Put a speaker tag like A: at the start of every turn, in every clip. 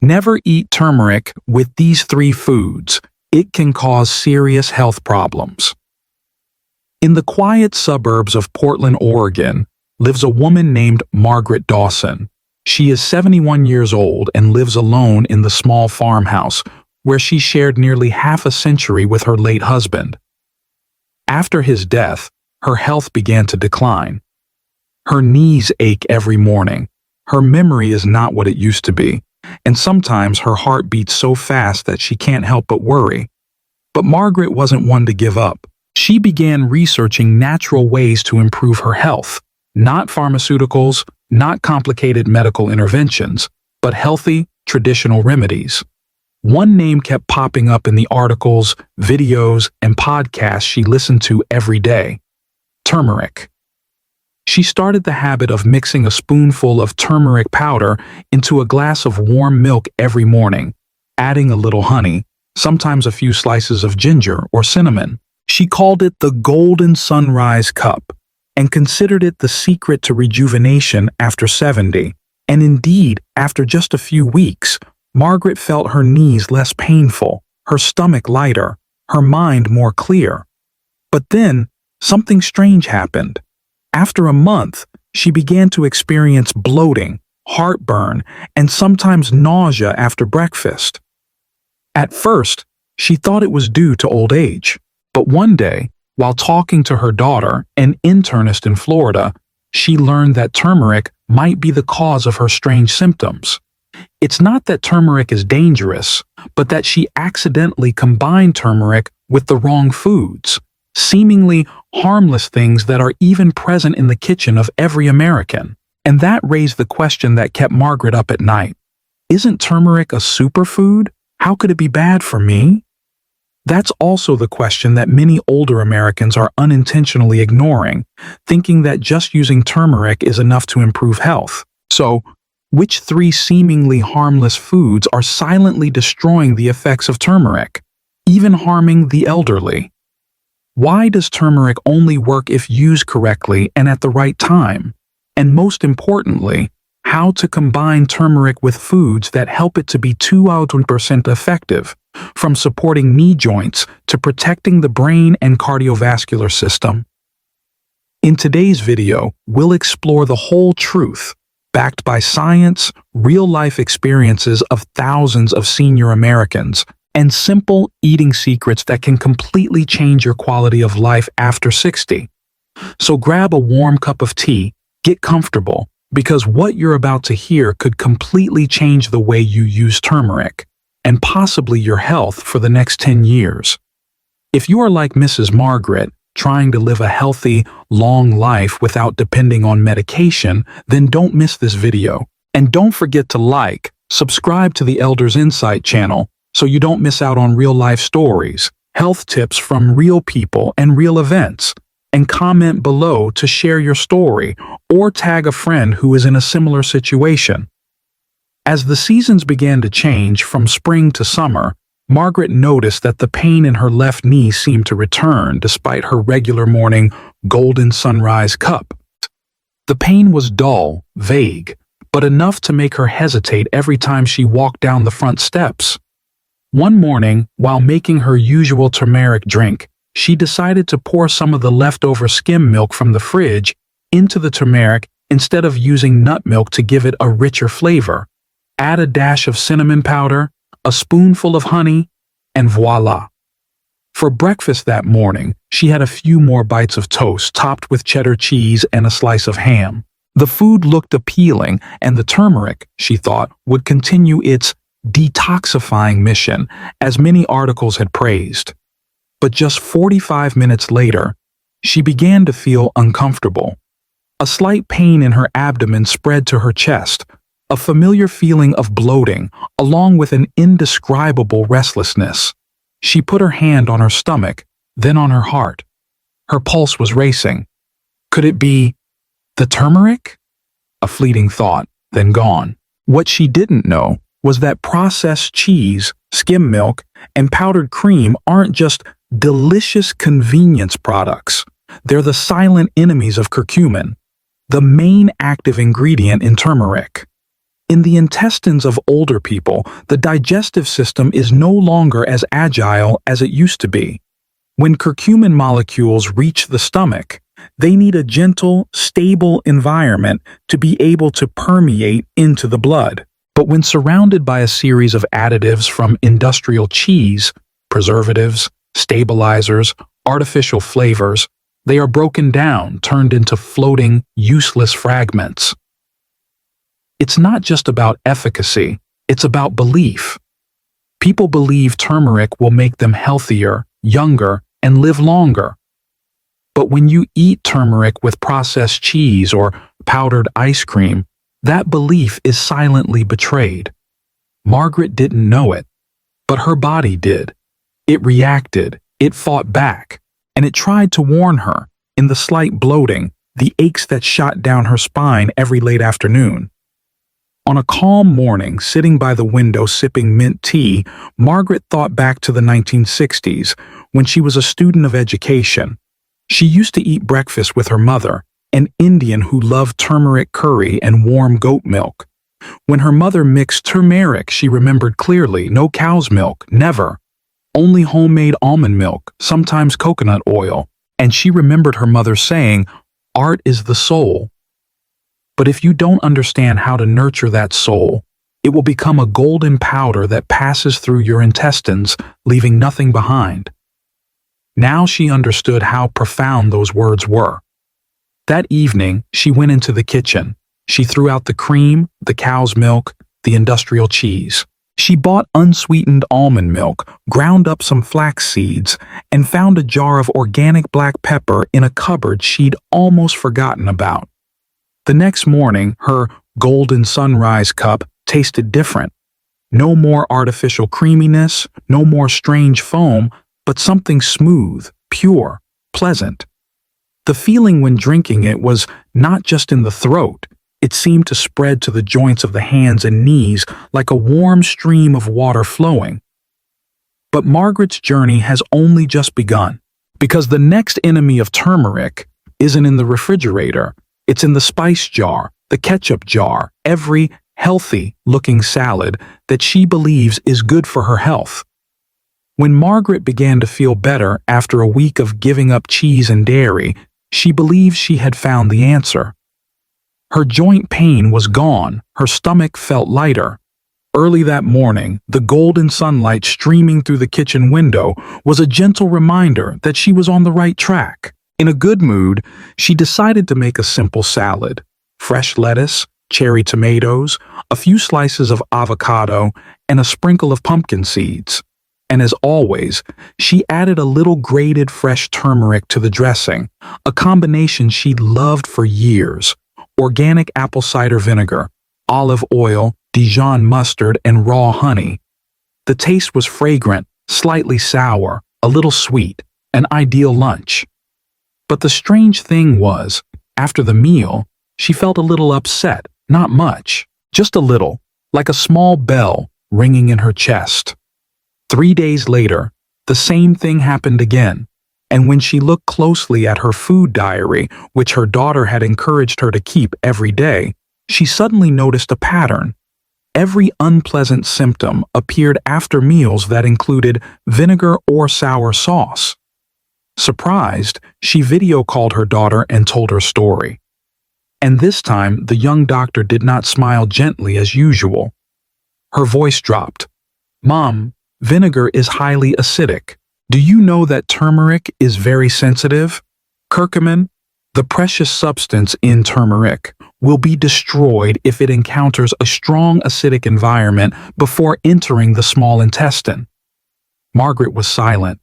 A: Never eat turmeric with these three foods. It can cause serious health problems. In the quiet suburbs of Portland, Oregon, lives a woman named Margaret Dawson. She is 71 years old and lives alone in the small farmhouse where she shared nearly half a century with her late husband. After his death, her health began to decline. Her knees ache every morning. Her memory is not what it used to be, and sometimes her heart beats so fast that she can't help but worry. But Margaret wasn't one to give up. She began researching natural ways to improve her health, not pharmaceuticals, not complicated medical interventions, but healthy, traditional remedies. One name kept popping up in the articles, videos, and podcasts she listened to every day: turmeric. She started the habit of mixing a spoonful of turmeric powder into a glass of warm milk every morning, adding a little honey, sometimes a few slices of ginger or cinnamon. She called it the Golden Sunrise Cup and considered it the secret to rejuvenation after 70. And indeed, after just a few weeks, Margaret felt her knees less painful, her stomach lighter, her mind more clear. But then, something strange happened. After a month, she began to experience bloating, heartburn, and sometimes nausea after breakfast. At first, she thought it was due to old age, but one day, while talking to her daughter, an internist in Florida, she learned that turmeric might be the cause of her strange symptoms. It's not that turmeric is dangerous, but that she accidentally combined turmeric with the wrong foods, seemingly harmless things that are even present in the kitchen of every American. And that raised the question that kept Margaret up at night. Isn't turmeric a superfood? How could it be bad for me? That's also the question that many older Americans are unintentionally ignoring, thinking that just using turmeric is enough to improve health. So, which three seemingly harmless foods are silently destroying the effects of turmeric, even harming the elderly? Why does turmeric only work if used correctly and at the right time? And most importantly, how to combine turmeric with foods that help it to be 200% effective, from supporting knee joints to protecting the brain and cardiovascular system. In today's video, we'll explore the whole truth, backed by science, real-life experiences of thousands of senior Americans, and simple eating secrets that can completely change your quality of life after 60. So grab a warm cup of tea, get comfortable, because what you're about to hear could completely change the way you use turmeric, and possibly your health for the next 10 years. If you are like Mrs. Margaret, trying to live a healthy, long life without depending on medication, then don't miss this video. And don't forget to like, subscribe to the Elders Insight channel so you don't miss out on real-life stories, health tips from real people and real events. And comment below to share your story or tag a friend who is in a similar situation. As the seasons began to change from spring to summer, Margaret noticed that the pain in her left knee seemed to return despite her regular morning Golden Sunrise Cup. The pain was dull, vague, but enough to make her hesitate every time she walked down the front steps. One morning, while making her usual turmeric drink, she decided to pour some of the leftover skim milk from the fridge into the turmeric instead of using nut milk to give it a richer flavor. Add a dash of cinnamon powder, a spoonful of honey, and voila. For breakfast that morning, she had a few more bites of toast topped with cheddar cheese and a slice of ham. The food looked appealing, and the turmeric, she thought, would continue its detoxifying mission, as many articles had praised. But just 45 minutes later, she began to feel uncomfortable. A slight pain in her abdomen spread to her chest, a familiar feeling of bloating, along with an indescribable restlessness. She put her hand on her stomach, then on her heart. Her pulse was racing. Could it be the turmeric? A fleeting thought, then gone. What she didn't know was that processed cheese, skim milk, and powdered cream aren't just delicious convenience products. They're the silent enemies of curcumin, the main active ingredient in turmeric. In the intestines of older people, the digestive system is no longer as agile as it used to be. When curcumin molecules reach the stomach, they need a gentle, stable environment to be able to permeate into the blood. But when surrounded by a series of additives from industrial cheese, preservatives, stabilizers, artificial flavors, they are broken down, turned into floating, useless fragments. It's not just about efficacy, it's about belief. People believe turmeric will make them healthier, younger, and live longer. But when you eat turmeric with processed cheese or powdered ice cream, that belief is silently betrayed. Margaret didn't know it, but her body did. It reacted, it fought back, and it tried to warn her in the slight bloating, the aches that shot down her spine every late afternoon. On a calm morning, sitting by the window sipping mint tea, Margaret thought back to the 1960s when she was a student of education. She used to eat breakfast with her mother, an Indian who loved turmeric curry and warm goat milk. When her mother mixed turmeric, she remembered clearly, no cow's milk, never. Only homemade almond milk, sometimes coconut oil. And she remembered her mother saying, "Art is the soul." But if you don't understand how to nurture that soul, it will become a golden powder that passes through your intestines, leaving nothing behind. Now she understood how profound those words were. That evening, she went into the kitchen. She threw out the cream, the cow's milk, the industrial cheese. She bought unsweetened almond milk, ground up some flax seeds, and found a jar of organic black pepper in a cupboard she'd almost forgotten about. The next morning, her golden sunrise cup tasted different. No more artificial creaminess, no more strange foam, but something smooth, pure, pleasant. The feeling when drinking it was not just in the throat. It seemed to spread to the joints of the hands and knees like a warm stream of water flowing. But Margaret's journey has only just begun, because the next enemy of turmeric isn't in the refrigerator. It's in the spice jar, the ketchup jar, every healthy-looking salad that she believes is good for her health. When Margaret began to feel better after a week of giving up cheese and dairy, she believed she had found the answer. Her joint pain was gone, her stomach felt lighter. Early that morning, the golden sunlight streaming through the kitchen window was a gentle reminder that she was on the right track. In a good mood, she decided to make a simple salad. Fresh lettuce, cherry tomatoes, a few slices of avocado, and a sprinkle of pumpkin seeds. And as always, she added a little grated fresh turmeric to the dressing, a combination she'd loved for years. Organic apple cider vinegar, olive oil, Dijon mustard, and raw honey. The taste was fragrant, slightly sour, a little sweet, an ideal lunch. But the strange thing was, after the meal, she felt a little upset, not much, just a little, like a small bell ringing in her chest. 3 days later, the same thing happened again. And when she looked closely at her food diary, which her daughter had encouraged her to keep every day, she suddenly noticed a pattern. Every unpleasant symptom appeared after meals that included vinegar or sour sauce. Surprised, she video called her daughter and told her story. And this time, the young doctor did not smile gently as usual. Her voice dropped. "Mom, vinegar is highly acidic. Do you know that turmeric is very sensitive? Curcumin, the precious substance in turmeric, will be destroyed if it encounters a strong acidic environment before entering the small intestine." Margaret was silent.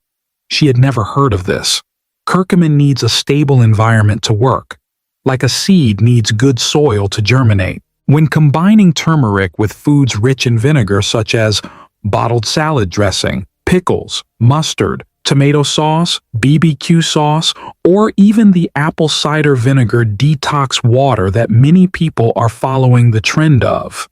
A: She had never heard of this. Curcumin needs a stable environment to work, like a seed needs good soil to germinate. When combining turmeric with foods rich in vinegar such as bottled salad dressing, pickles, mustard, tomato sauce, BBQ sauce, or even the apple cider vinegar detox water that many people are following the trend of,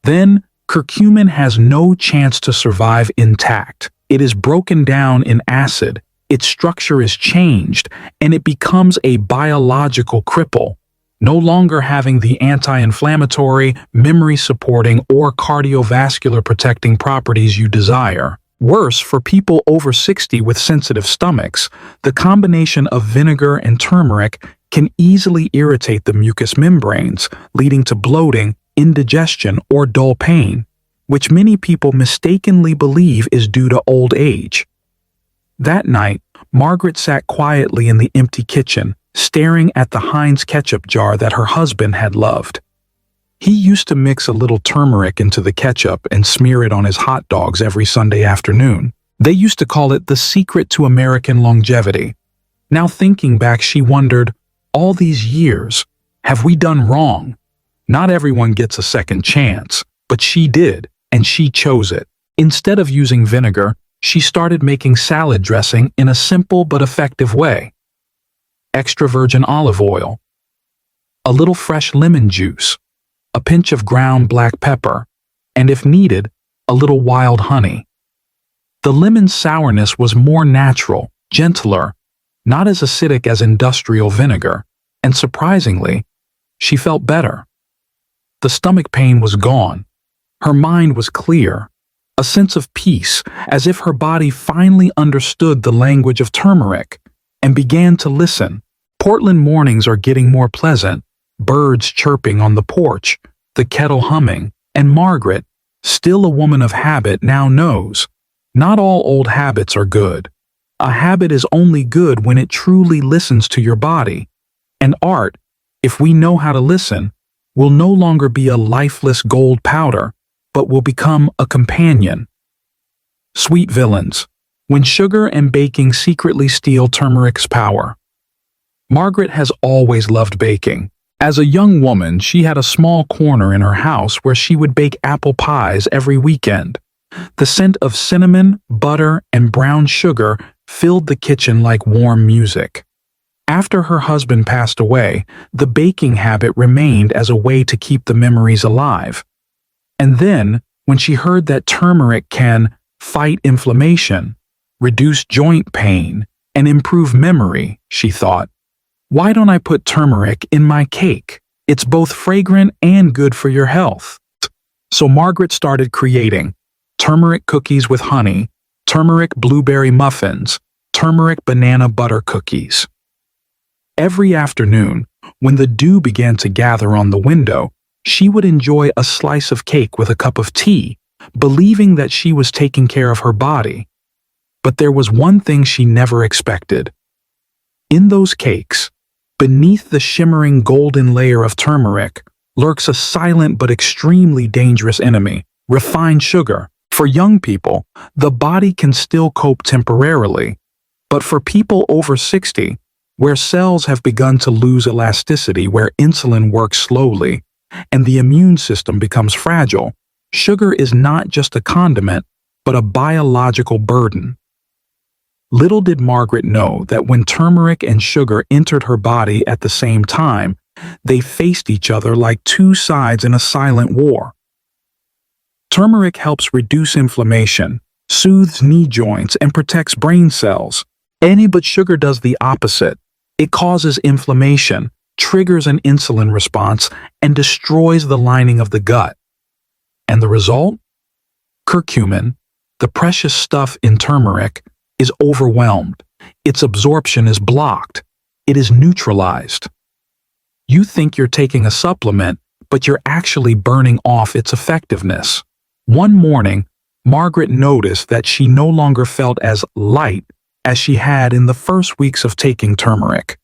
A: then curcumin has no chance to survive intact. It is broken down in acid, its structure is changed, and it becomes a biological cripple. no longer having the anti-inflammatory, memory-supporting, or cardiovascular protecting properties you desire. Worse, for people over 60 with sensitive stomachs, the combination of vinegar and turmeric can easily irritate the mucous membranes, leading to bloating, indigestion, or dull pain, which many people mistakenly believe is due to old age. That night, Margaret sat quietly in the empty kitchen, staring at the Heinz ketchup jar that her husband had loved. He used to mix a little turmeric into the ketchup and smear it on his hot dogs every Sunday afternoon. They used to call it the secret to American longevity. Now thinking back, she wondered, all these years, have we done wrong? Not everyone gets a second chance, but she did, and she chose it. Instead of using vinegar, she started making salad dressing in a simple but effective way. Extra virgin olive oil, a little fresh lemon juice, a pinch of ground black pepper, and if needed, a little wild honey. The lemon's sourness was more natural, gentler, not as acidic as industrial vinegar, and surprisingly, she felt better. The stomach pain was gone. Her mind was clear, a sense of peace, as if her body finally understood the language of turmeric and began to listen. Portland mornings are getting more pleasant, birds chirping on the porch, the kettle humming, and Margaret, still a woman of habit, now knows, not all old habits are good. A habit is only good when it truly listens to your body. And art, if we know how to listen, will no longer be a lifeless gold powder, but will become a companion. Sweet villains, when sugar and baking secretly steal turmeric's power. Margaret has always loved baking. As a young woman, she had a small corner in her house where she would bake apple pies every weekend. The scent of cinnamon, butter, and brown sugar filled the kitchen like warm music. After her husband passed away, the baking habit remained as a way to keep the memories alive. And then, when she heard that turmeric can fight inflammation, reduce joint pain, and improve memory, she thought, why don't I put turmeric in my cake? It's both fragrant and good for your health. So Margaret started creating turmeric cookies with honey, turmeric blueberry muffins, turmeric banana butter cookies. Every afternoon, when the dew began to gather on the window, she would enjoy a slice of cake with a cup of tea, believing that she was taking care of her body. But there was one thing she never expected. In those cakes, beneath the shimmering golden layer of turmeric, lurks a silent but extremely dangerous enemy, refined sugar. For young people, the body can still cope temporarily, but for people over 60, where cells have begun to lose elasticity, where insulin works slowly, and the immune system becomes fragile, sugar is not just a condiment, but a biological burden. Little did Margaret know that when turmeric and sugar entered her body at the same time, they faced each other like two sides in a silent war. Turmeric helps reduce inflammation, soothes knee joints, and protects brain cells. But sugar does the opposite. It causes inflammation, triggers an insulin response, and destroys the lining of the gut. And the result? Curcumin, the precious stuff in turmeric, is overwhelmed. Its absorption is blocked. It is neutralized. You think you're taking a supplement, but you're actually burning off its effectiveness. One morning, Margaret noticed that she no longer felt as light as she had in the first weeks of taking turmeric.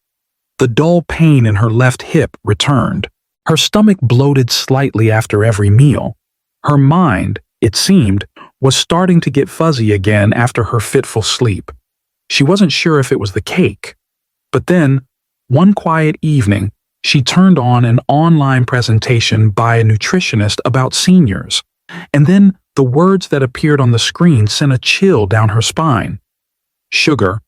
A: The dull pain in her left hip returned. Her stomach bloated slightly after every meal. Her mind, it seemed, was starting to get fuzzy again after her fitful sleep. She wasn't sure if it was the cake. But then, one quiet evening, she turned on an online presentation by a nutritionist about seniors. And then the words that appeared on the screen sent a chill down her spine. Sugar,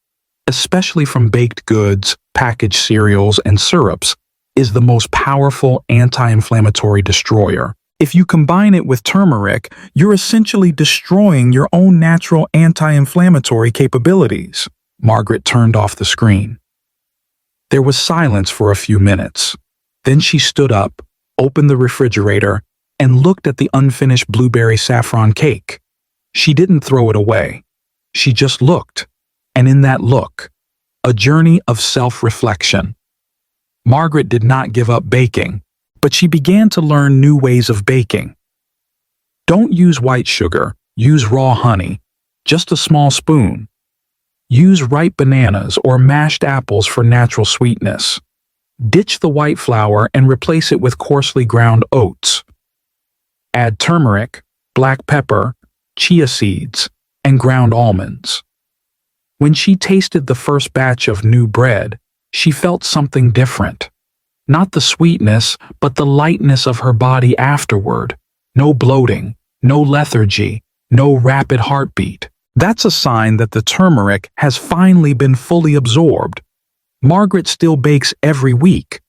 A: especially from baked goods, packaged cereals, and syrups, is the most powerful anti-inflammatory destroyer. If you combine it with turmeric, you're essentially destroying your own natural anti-inflammatory capabilities. Margaret turned off the screen. There was silence for a few minutes. Then she stood up, opened the refrigerator, and looked at the unfinished blueberry saffron cake. She didn't throw it away. She just looked, and in that look, a journey of self-reflection. Margaret did not give up baking, but she began to learn new ways of baking. Don't use white sugar, use raw honey, just a small spoon. Use ripe bananas or mashed apples for natural sweetness. Ditch the white flour and replace it with coarsely ground oats. Add turmeric, black pepper, chia seeds, and ground almonds. When she tasted the first batch of new bread, she felt something different. Not the sweetness, but the lightness of her body afterward. No bloating, no lethargy, no rapid heartbeat. That's a sign that the turmeric has finally been fully absorbed. Margaret still bakes every week,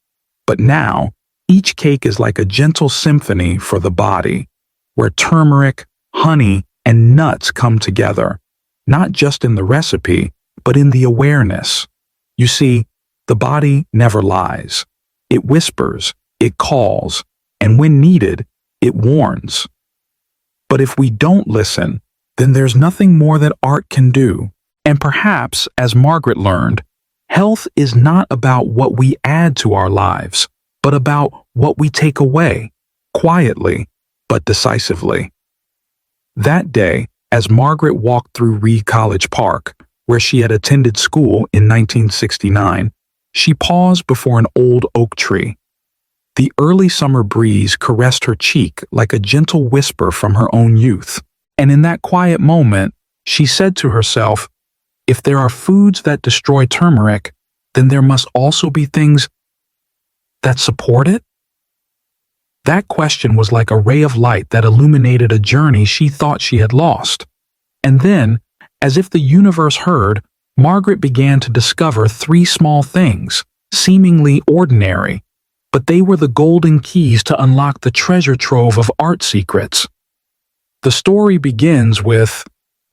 A: but now each cake is like a gentle symphony for the body, where turmeric, honey, and nuts come together, not just in the recipe, but in the awareness. You see, the body never lies. It whispers, it calls, and when needed, it warns. But if we don't listen, then there's nothing more that art can do. And perhaps, as Margaret learned, health is not about what we add to our lives, but about what we take away, quietly but decisively. That day, as Margaret walked through Reed College Park, where she had attended school in 1969, she paused before an old oak tree. The early summer breeze caressed her cheek like a gentle whisper from her own youth. And in that quiet moment, she said to herself, if there are foods that destroy turmeric, then there must also be things that support it? That question was like a ray of light that illuminated a journey she thought she had lost. And then, as if the universe heard, Margaret began to discover three small things, seemingly ordinary, but they were the golden keys to unlock the treasure trove of art secrets. The story begins with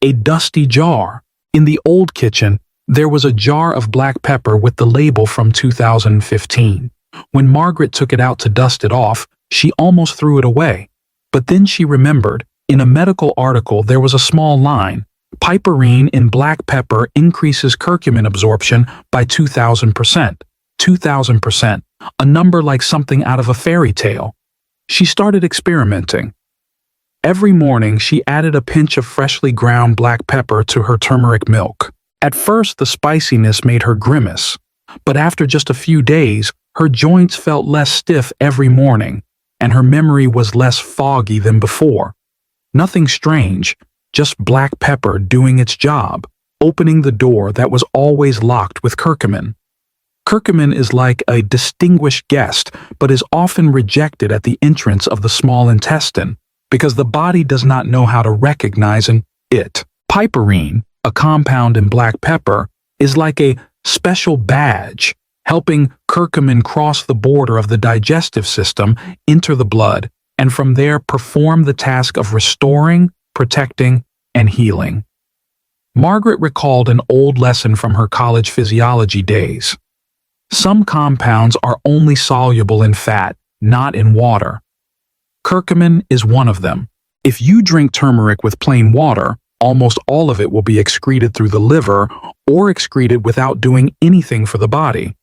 A: a dusty jar. In the old kitchen, there was a jar of black pepper with the label from 2015. When Margaret took it out to dust it off, she almost threw it away. But then she remembered, in a medical article there was a small line, piperine in black pepper increases curcumin absorption by 2,000%. 2,000%, a number like something out of a fairy tale. She started experimenting. Every morning, she added a pinch of freshly ground black pepper to her turmeric milk. At first, the spiciness made her grimace, but after just a few days, her joints felt less stiff every morning, and her memory was less foggy than before. Nothing strange, just black pepper doing its job, opening the door that was always locked with curcumin. Curcumin is like a distinguished guest, but is often rejected at the entrance of the small intestine, because the body does not know how to recognize it. Piperine, a compound in black pepper, is like a special badge, helping curcumin cross the border of the digestive system, enter the blood, and from there perform the task of restoring, protecting, and healing. Margaret recalled an old lesson from her college physiology days. Some compounds are only soluble in fat, not in water. Curcumin is one of them. If you drink turmeric with plain water, almost all of it will be excreted through the liver or excreted without doing anything for the body.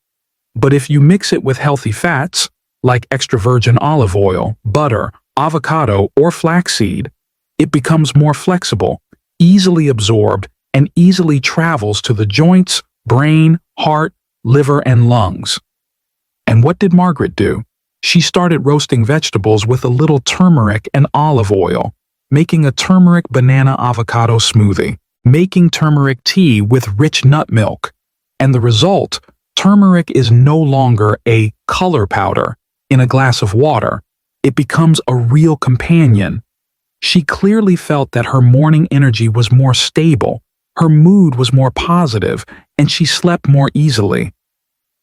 A: But if you mix it with healthy fats, like extra virgin olive oil, butter, avocado, or flaxseed, it becomes more flexible, easily absorbed, and easily travels to the joints, brain, heart, liver, and lungs. And what did Margaret do? She started roasting vegetables with a little turmeric and olive oil, making a turmeric banana avocado smoothie, making turmeric tea with rich nut milk. And the result, turmeric is no longer a color powder in a glass of water. It becomes a real companion. She clearly felt that her morning energy was more stable, her mood was more positive, and she slept more easily.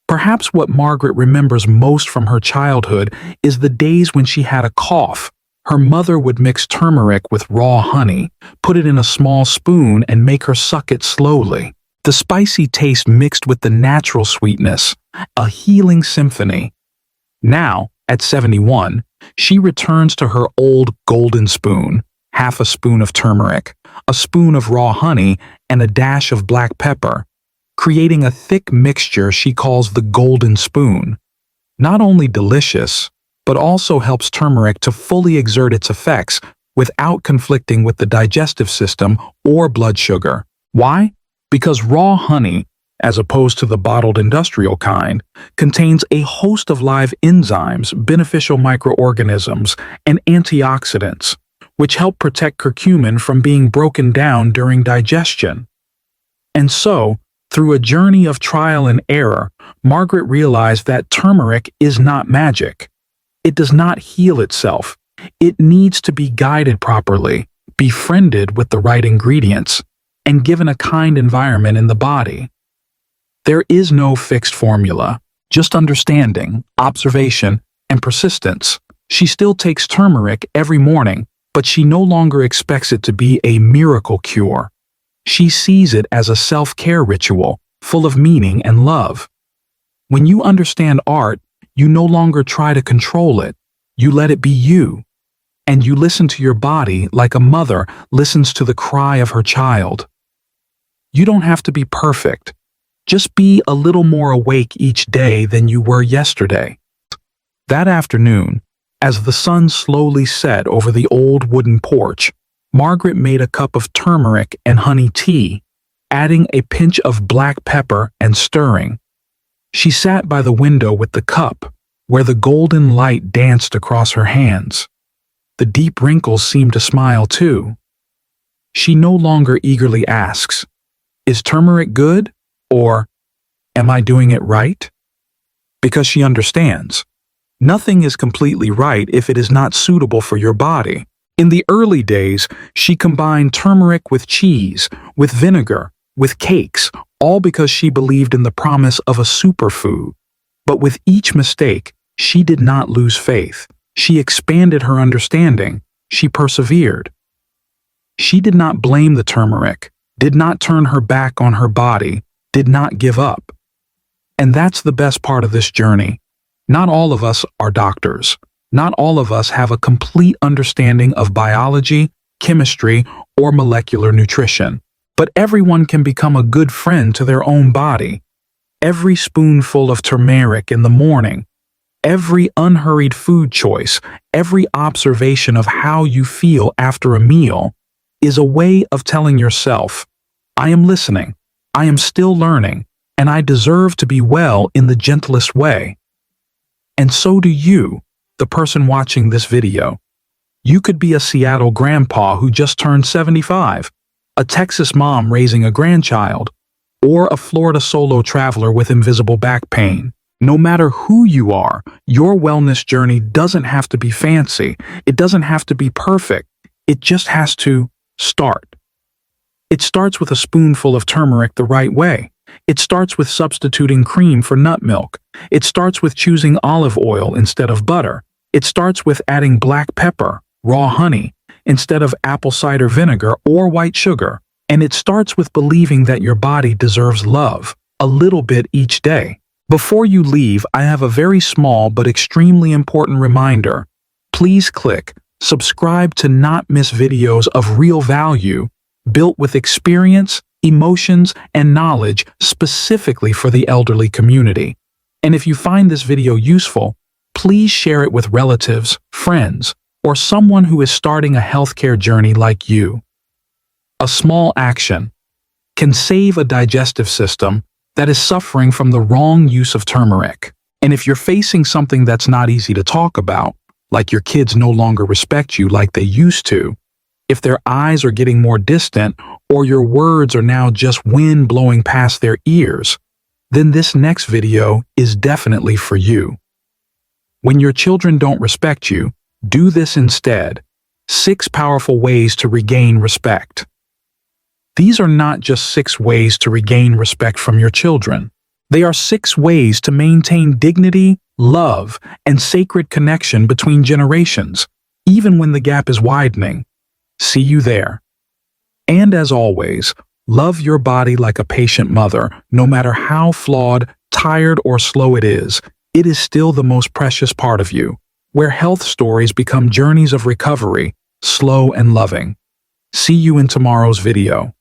A: Perhaps what Margaret remembers most from her childhood is the days when she had a cough. Her mother would mix turmeric with raw honey, put it in a small spoon, and make her suck it slowly. The spicy taste mixed with the natural sweetness, a healing symphony. Now, at 71, she returns to her old golden spoon, half a spoon of turmeric, a spoon of raw honey, and a dash of black pepper, creating a thick mixture she calls the golden spoon. Not only delicious, but also helps turmeric to fully exert its effects without conflicting with the digestive system or blood sugar. Why? Because raw honey, as opposed to the bottled industrial kind, contains a host of live enzymes, beneficial microorganisms, and antioxidants, which help protect curcumin from being broken down during digestion. And so, through a journey of trial and error, Margaret realized that turmeric is not magic. It does not heal itself. It needs to be guided properly, befriended with the right ingredients, and given a kind environment in the body. There is no fixed formula, just understanding, observation, and persistence. She still takes turmeric every morning, but she no longer expects it to be a miracle cure. She sees it as a self-care ritual, full of meaning and love. When you understand art, you no longer try to control it. You let it be you. And you listen to your body like a mother listens to the cry of her child. You don't have to be perfect. Just be a little more awake each day than you were yesterday. That afternoon, as the sun slowly set over the old wooden porch, Margaret made a cup of turmeric and honey tea, adding a pinch of black pepper and stirring. She sat by the window with the cup, where the golden light danced across her hands. The deep wrinkles seemed to smile too. She no longer eagerly asks, "Is turmeric good?" or "Am I doing it right?" Because she understands. Nothing is completely right if it is not suitable for your body. In the early days, she combined turmeric with cheese, with vinegar, with cakes, all because she believed in the promise of a superfood. But with each mistake, she did not lose faith. She expanded her understanding. She persevered. She did not blame the turmeric, did not turn her back on her body, did not give up. And that's the best part of this journey. Not all of us are doctors. Not all of us have a complete understanding of biology, chemistry, or molecular nutrition. But everyone can become a good friend to their own body. Every spoonful of turmeric in the morning, every unhurried food choice, every observation of how you feel after a meal is a way of telling yourself, "I am listening, I am still learning, and I deserve to be well in the gentlest way." And so do you, the person watching this video. You could be a Seattle grandpa who just turned 75, a Texas mom raising a grandchild, or a Florida solo traveler with invisible back pain. No matter who you are, your wellness journey doesn't have to be fancy. It doesn't have to be perfect. It just has to start. It starts with a spoonful of turmeric the right way. It starts with substituting cream for nut milk. It starts with choosing olive oil instead of butter. It starts with adding black pepper, raw honey, instead of apple cider vinegar or white sugar. And it starts with believing that your body deserves love, a little bit each day. Before you leave, I have a very small but extremely important reminder. Please click subscribe to not miss videos of real value, built with experience, emotions, and knowledge specifically for the elderly community. And if you find this video useful, please share it with relatives, friends, or someone who is starting a healthcare journey like you. A small action can save a digestive system that is suffering from the wrong use of turmeric. And if you're facing something that's not easy to talk about, like your kids no longer respect you like they used to, if their eyes are getting more distant, or your words are now just wind blowing past their ears, then this next video is definitely for you. When your children don't respect you, do this instead. 6 powerful ways to regain respect. These are not just 6 ways to regain respect from your children. They are 6 ways to maintain dignity, love, and sacred connection between generations, even when the gap is widening. See you there. And as always, love your body like a patient mother, no matter how flawed, tired, or slow it is. it is still the most precious part of you, where health stories become journeys of recovery, slow and loving. See you in tomorrow's video.